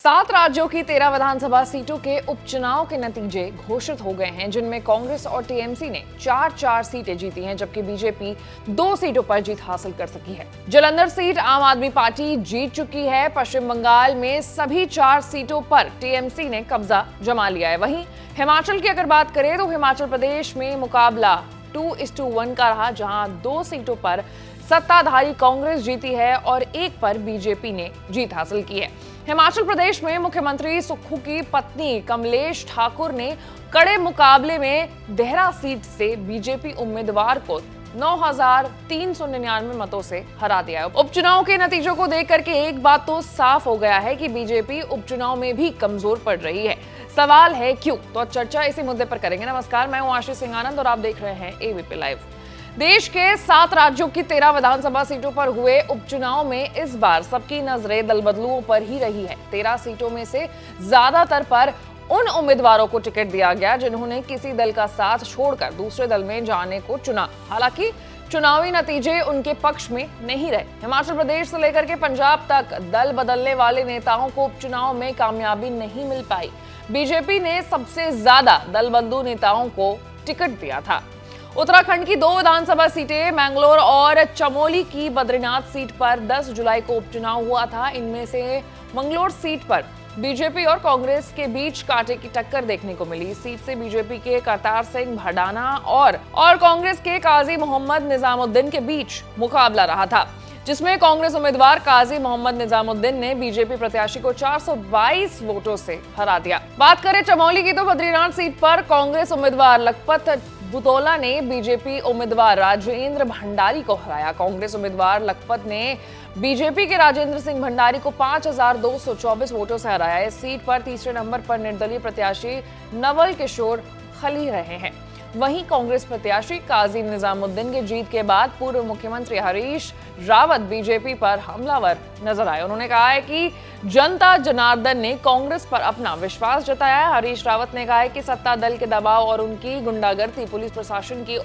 7 राज्यों की 13 विधानसभा सीटों के उपचुनाव के नतीजे घोषित हो गए हैं, जिनमें कांग्रेस और टीएमसी ने 4-4 सीटें जीती हैं, जबकि बीजेपी 2 सीटों पर जीत हासिल कर सकी है। जालंधर सीट आम आदमी पार्टी जीत चुकी है। पश्चिम बंगाल में सभी 4 सीटों पर टीएमसी ने कब्जा जमा लिया है। वहीं हिमाचल की अगर बात करें तो हिमाचल प्रदेश में मुकाबला 2:1 का रहा, जहां 2 सीटों पर सत्ताधारी कांग्रेस जीती है और 1 पर बीजेपी ने जीत हासिल की है। हिमाचल प्रदेश में मुख्यमंत्री सुक्खू की पत्नी कमलेश ठाकुर ने कड़े मुकाबले में देहरा सीट से बीजेपी उम्मीदवार को 9,399 मतों से हरा दिया है। उपचुनाव के नतीजों को देख करके एक बात तो साफ हो गया है कि बीजेपी उपचुनाव में भी कमजोर पड़ रही है। सवाल है क्यों? तो चर्चा इसी मुद्दे पर करेंगे। नमस्कार, मैं हूं आशीष सिंघानंद और आप देख रहे हैं एबीपी लाइव। देश के 7 राज्यों की 13 विधानसभा सीटों पर हुए उपचुनाव में इस बार सबकी नजरें दल बदलुओं पर ही रही है। 13 सीटों में से ज्यादातर पर उन उम्मीदवारों को टिकट दिया गया जिन्होंने किसी दल का साथ छोड़कर दूसरे दल में जाने को चुना। हालांकि चुनावी नतीजे उनके पक्ष में नहीं रहे। हिमाचल प्रदेश से लेकर के पंजाब तक दल बदलने वाले नेताओं को उपचुनाव में कामयाबी नहीं मिल पाई। बीजेपी ने सबसे ज्यादा दल बंधु नेताओं को टिकट दिया था। उत्तराखंड की 2 विधानसभा सीटें मैंगलोर और चमोली की बद्रीनाथ सीट पर 10 जुलाई को उपचुनाव हुआ था। इनमें से मंगलोर सीट पर बीजेपी और कांग्रेस के बीच कांटे की टक्कर देखने को मिली। इस सीट से बीजेपी के करतार सिंह भडाना और कांग्रेस के काजी मोहम्मद निजामुद्दीन के बीच मुकाबला रहा था, जिसमें कांग्रेस उम्मीदवार काजी मोहम्मद निजामुद्दीन ने बीजेपी प्रत्याशी को 422 वोटों से हरा दिया। बात करें चमोली की तो बद्रीनाथ सीट पर कांग्रेस उम्मीदवार लखपत बुतौला ने बीजेपी उम्मीदवार राजेंद्र भंडारी को हराया। कांग्रेस उम्मीदवार लखपत ने बीजेपी के राजेंद्र सिंह भंडारी को 5,224 वोटों से हराया। इस सीट पर तीसरे नंबर पर निर्दलीय प्रत्याशी नवल किशोर खली रहे हैं। वहीं कांग्रेस प्रत्याशी काजी निजामुद्दीन की जीत के बाद पूर्व मुख्यमंत्री हरीश रावत बीजेपी पर हमलावर नजर आए। उन्होंने कहा है कि जनता जनार्दन ने कांग्रेस पर अपना विश्वास जताया है। हरीश रावत ने कहा है कि सत्ता दल के दबाव और उनकी गुंडागर्दी, पुलिस प्रशासन की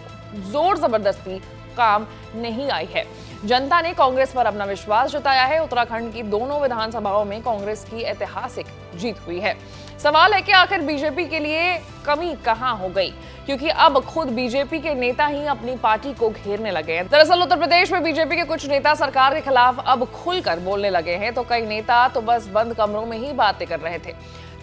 जोर जबरदस्ती काम नहीं आई है। जनता ने कांग्रेस पर अपना विश्वास जताया है। उत्तराखंड की दोनों विधानसभाओं में कांग्रेस की ऐतिहासिक जीत हुई है। सवाल है कि आखिर बीजेपी के लिए कमी कहां हो गई, क्योंकि अब खुद बीजेपी के नेता ही अपनी पार्टी को घेरने लगे हैं। दरअसल उत्तर प्रदेश में बीजेपी के कुछ नेता सरकार के खिलाफ अब खुलकर बोलने लगे हैं, तो कई नेता तो बस बंद कमरों में ही बातें कर रहे थे।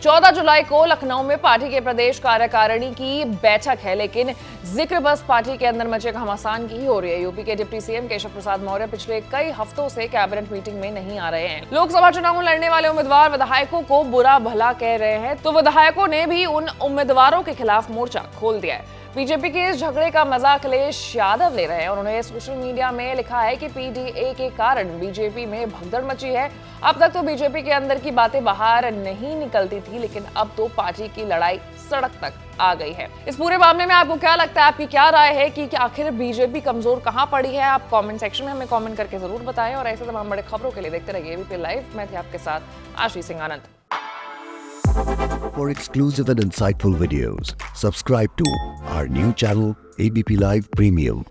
14 जुलाई को लखनऊ में पार्टी के प्रदेश कार्यकारिणी की बैठक है, लेकिन जिक्र बस पार्टी के अंदर मचे घमासान की ही हो रही है। यूपी के डिप्टी सीएम केशव प्रसाद मौर्य पिछले कई हफ्तों से कैबिनेट मीटिंग में नहीं आ रहे हैं। लोकसभा चुनाव में लड़ने वाले उम्मीदवार विधायकों को बुरा भला कह रहे हैं, तो विधायकों ने भी उन उम्मीदवारों के खिलाफ मोर्चा खोल दिया है। बीजेपी के इस झगड़े का मजा अखिलेश यादव ले रहे हैं। उन्होंने सोशल मीडिया में लिखा है कि पीडीए के कारण बीजेपी में भगदड़ मची है। अब तक तो बीजेपी के अंदर की बातें बाहर नहीं निकलती थी, लेकिन अब तो पार्टी की लड़ाई सड़क तक आ गई है। इस पूरे मामले में आपको क्या लगता है? आपकी क्या राय है कि आखिर बीजेपी कमजोर कहां पड़ी है? आप कमेंट सेक्शन में हमें कमेंट करके जरूर बताएं और ऐसे तमाम बड़े खबरों के लिए देखते रहिए एबीपी लाइव। मैं थी आपके साथ आशीष सिंघानंद। For exclusive and insightful videos, subscribe to our new channel ABP Live Premium.